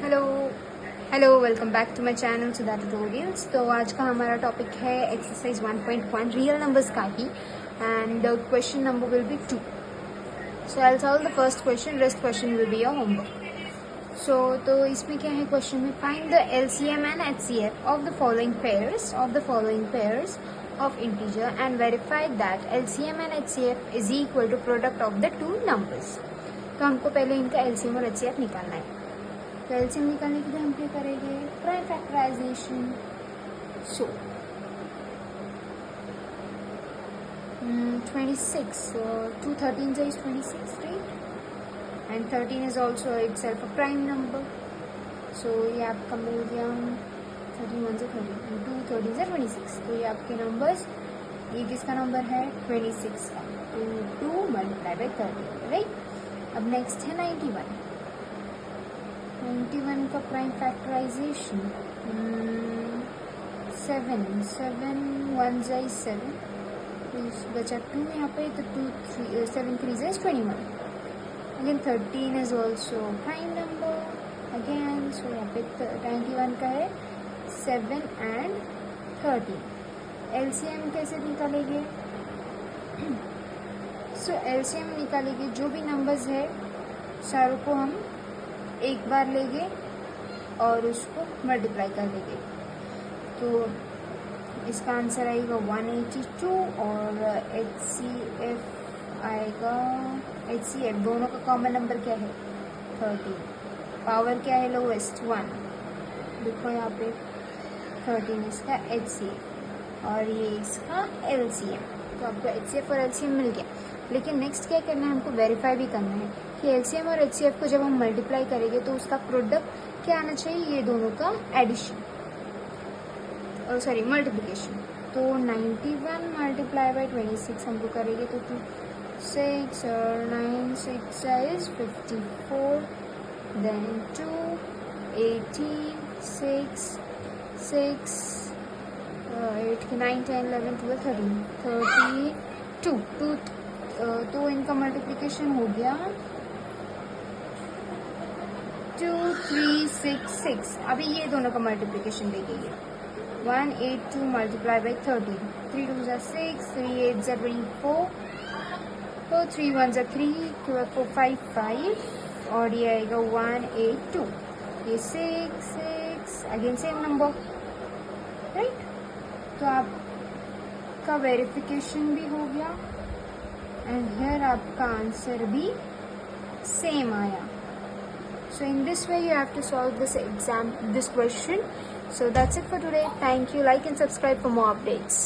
Hello hello welcome back to my channel Sudha tutorials. तो आज का हमारा टॉपिक है एक्सरसाइज 1.1 रियल नंबर्स का ही, and the question number will be 2. So I will solve the first question, rest question will be your homework. तो इसमें क्या है क्वेश्चन में, find the LCM and HCF of the following pairs of integer and verify that LCM and HCF is equal to product of the two numbers. तो हमको पहले इनका LCM और HCF निकालना है. तो LCM निकालने के लिए हम क्या करेंगे, prime factorisation. So 26, 2 13 is 26, right? And 13 is also itself a prime number. So ये आपका मिल गया 13 1 से 30 2 13 से 26. तो ये आपके नंबर्स, ये किसका नंबर है 26 का, 2 मल्टीप्लाई बाई 30, राइट. अब नेक्स्ट है 91 का प्राइम फैक्टराइजेशन. 7 1 is 7, बचा 2 यहाँ पे, तो 2 7 3 is 21. Again 13 is also prime number again. So यहाँ पे 91 का है 7 and 30. LCM कैसे निकालेंगे? सो LCM निकालेंगे, जो भी नंबर्स है सारों को हम एक बार लेंगे और उसको मल्टीप्लाई कर देंगे. तो इसका आंसर आएगा 182 और HCF आएगा, HCF दोनों का कॉमन नंबर क्या है 30. पावर क्या है लोवेस्ट 1, देखो यहाँ पे 13 इसका HCF और ये इसका LCM. तो आपको HCF और LCM मिल गया. लेकिन नेक्स्ट क्या करना है, हमको वेरीफाई भी करना है कि LCM और HCF को जब हम मल्टीप्लाई करेंगे तो उसका प्रोडक्ट क्या आना चाहिए, ये दोनों का एडिशन, मल्टीप्लिकेशन. तो 91 मल्टीप्लाई बाई 26 हमको करेंगे तो 6 और 9 6 is 54, देन 2 18 6 8 9 10 11 12 13 32. तो इनका मल्टीप्लिकेशन हो गया 2 3 6 6. अभी ये दोनों का मल्टीप्लिकेशन देंगे, ये 182 मल्टीप्लाई बाई 13, 3 2 is 6, 3 8 is 24, तो 3 1 is 3, 4 5 5 और ये आएगा 182. ये 6 6 अगेन सेम नंबर, राइट. तो आपका वेरिफिकेशन भी हो गया एंड हियर आपका आंसर भी सेम आया. So in this way you have to solve this question. So that's it for today. Thank you. Like and subscribe for more updates.